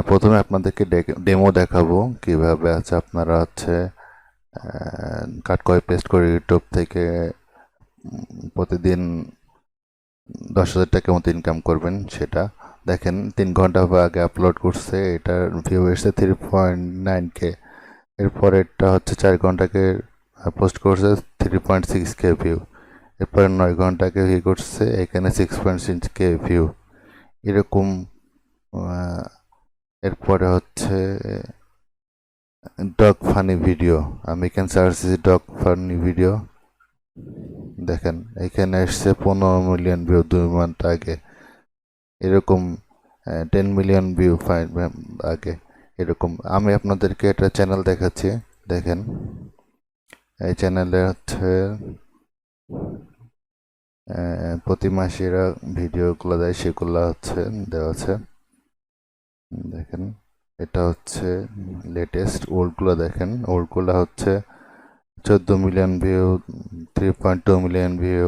প্রথমে আপনাদেরকে ডেমো দেখাবো কিভাবে আছে আপনারা হচ্ছে কাট করে পেস্ট করে ইউটিউব থেকে প্রতিদিন 10,000 টাকার মতো ইনকাম করবেন। সেটা দেখেন 3 ঘন্টা আগে আপলোড করছে, এটার ভিউ এসছে 3.9K। এরপর এটা হচ্ছে 4 ঘন্টাকে পোস্ট করছে 3.6K ভিউ। এরপরে 9 ঘন্টাকে কি করছে, এখানে 6.6K ভিউ। এরকম এরপরে হচ্ছে ডগ ফানি ভিডিও। আমি এখানে সার্চ দিচ্ছি ডগ ফানি ভিডিও, দেখেন এখানে এসছে 15 মিলিয়ন ভিউ 2 মাস আগে। এরকম 10 মিলিয়ন ভিউ আগে। এরকম আমি আপনাদেরকে একটা চ্যানেল দেখাচ্ছি, দেখেন এই চ্যানেলে হচ্ছে প্রতি মাসে এরা ভিডিওগুলো দেয়, সেগুলো হচ্ছে দেওয়া আছে। দেখেন এটা হচ্ছে লেটেস্ট। ওল্ডগুলো দেখেন, ওল্ডগুলো হচ্ছে 14 million view, 3.2 million view,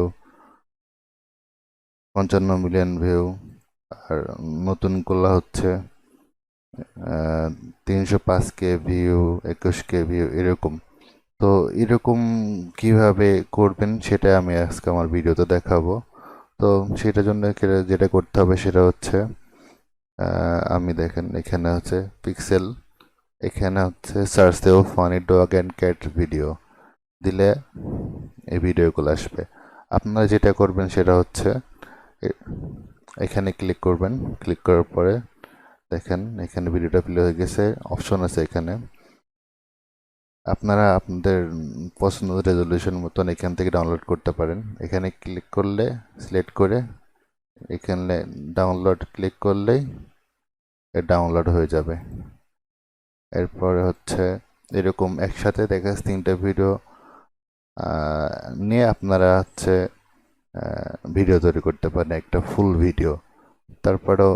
55 million view. আর নতুনগুলো হচ্ছে 305K ভিউ, 21K ভিউ এরকম। তো এরকম কিভাবে করবেন সেটা আমি আজকে আমার ভিডিওতে দেখাবো। তো সেটার জন্য যেটা করতে হবে সেটা হচ্ছে আমি দেখেন এখানে হচ্ছে পিক্সেল, এখানে হচ্ছে সার্চ দেব funny dog and cat video, দিলে এই ভিডিওগুলো আসবে। আপনারা যেটা করবেন সেটা হচ্ছে এখানে ক্লিক করবেন। ক্লিক করার পরে দেখেন এখানে ভিডিওটা প্লে হয়ে গেছে, অপশন আছে এখানে। আপনারা আপনাদের পছন্দ রেজলিউশন মতন এখান থেকে ডাউনলোড করতে পারেন। এখানে ক্লিক করলে সিলেক্ট করে এখানে ডাউনলোড ক্লিক করলেই ডাউনলোড হয়ে যাবে। এরপরে হচ্ছে এরকম একসাথে দেখা যাচ্ছে 3টা ভিডিও নিয়ে আপনারা হচ্ছে ভিডিও তৈরি করতে পারেন, একটা ফুল ভিডিও। তারপরেও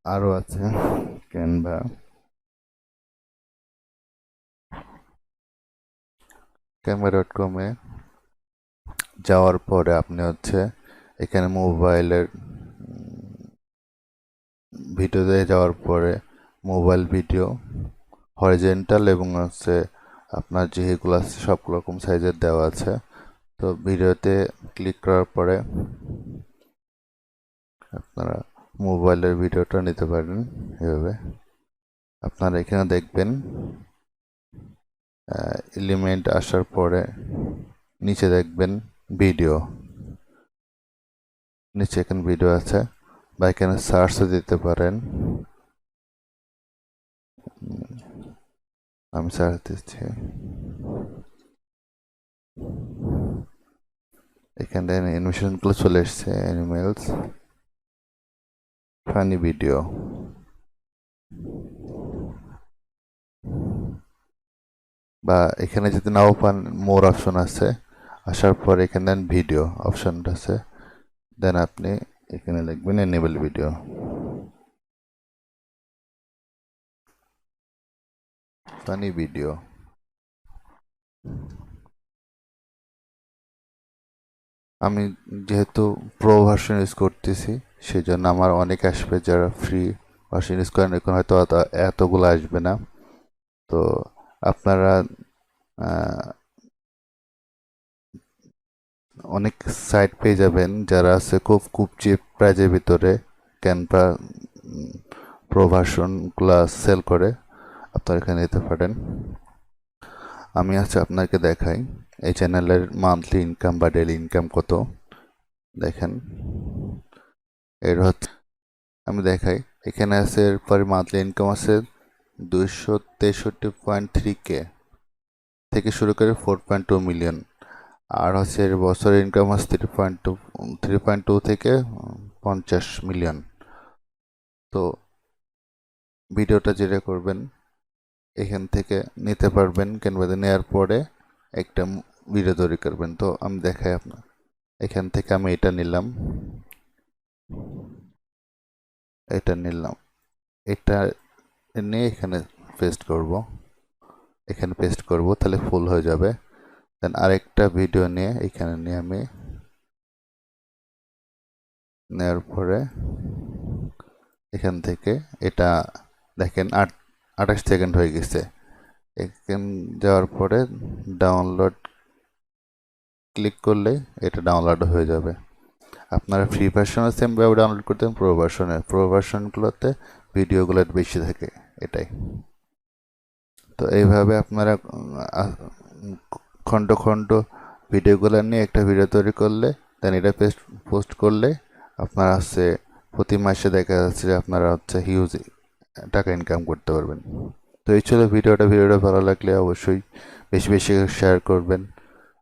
আরও আছে ক্যানভা, canva.com-এ যাওয়ার পরে আপনি হচ্ছে এখানে মোবাইলের ভিডিওতে যাওয়ার পরে মোবাইল ভিডিও হরিজেন্টাল এবং হচ্ছে আপনার যেগুলো আছে সব রকম সাইজের দেওয়া আছে। তো ভিডিওতে ক্লিক করার পরে আপনারা মোবাইলের ভিডিওটা নিতে পারেন এভাবে। আপনারা এখানে দেখবেন এলিমেন্ট আসার পরে নিচে দেখবেন ভিডিও, নিচে এখানে ভিডিও আছে, বা এখানে সার্চও দিতে পারেন। আমি সার্চ দিচ্ছি, এখানে অ্যানিমেশনগুলো চলে এসছে, অ্যানিমেলস ফানি ভিডিও। বা এখানে যদি নাও পান মোর অপশন আছে, আসার পর এখানে দেন ভিডিও অপশনটা আছে, দেন আপনি এখানে লিখবেন এনেবল ভিডিও। ফানি ভিডিও আমি যেহেতু প্রো ভার্সন ইউজ করতেছি সেজন্য আমার অনেক আসবে, যারা ফ্রি ভার্সন ইউজ করেন এখন হয়তো এতগুলো আসবে না। তো আপনারা অনেক সাইট পেয়ে যাবেন যারা আছে খুব খুব চিপ প্রাইজের ভিতরে ক্যানভা প্রো ভার্সনগুলো সেল করে, আপনারা এখানে নিতে পারেন। আমি আজকে আপনাকে দেখাই এই চ্যানেলের মান্থলি ইনকাম বা ডেইলি ইনকাম কত। দেখেন এর হচ্ছে আমি দেখাই, এখানে আছে এরপরে মান্থলি ইনকাম আছে 263.3K থেকে শুরু করে 4.2 মিলিয়ন। আর হচ্ছে এর বছরের ইনকাম হচ্ছে 3.2 থেকে 50 মিলিয়ন। তো ভিডিওটা যেটা করবেন এখান থেকে নিতে পারবেন, ক্যানভাতে নেওয়ার পরে একটা ভিডিও তৈরি করবেন। তো আমি দেখাই আপনার, এখান থেকে আমি এটা নিলাম, এটা নিয়ে এখানে পেস্ট করব, তাহলে ফুল হয়ে যাবে। দেন আরেকটা ভিডিও নিয়ে এখানে নিয়ে আমি নেওয়ার পরে এখান থেকে এটা দেখেন 28 সেকেন্ড হয়ে গেছে। এখানে যাওয়ার পরে ডাউনলোড ক্লিক করলে এটা ডাউনলোড হয়ে যাবে। আপনারা ফ্রি ভার্সনও সেমভাবে ডাউনলোড করতেন, প্রো ভার্সনগুলোতে ভিডিওগুলো বেশি থাকে, এটাই। তো এইভাবে আপনারা খণ্ড খণ্ড ভিডিওগুলো নিয়ে একটা ভিডিও তৈরি করলে দেন এটা পোস্ট করলে আপনারা হচ্ছে প্রতি মাসে দেখা যাচ্ছে যে আপনারা হচ্ছে হিউজ টাকা ইনকাম করতে পারবেন। তো এই ছিল ভিডিওটা ভালো লাগলে অবশ্যই বেশি বেশি শেয়ার করবেন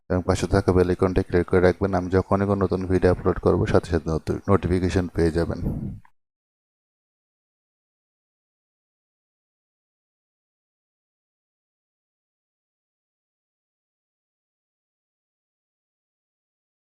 এবং পাশে থাকা বেল আইকনটা ক্লিক করে রাখবেন। আমি যখনই কোনো নতুন ভিডিও আপলোড করব সাথে সাথে নোটিফিকেশন পেয়ে যাবেন।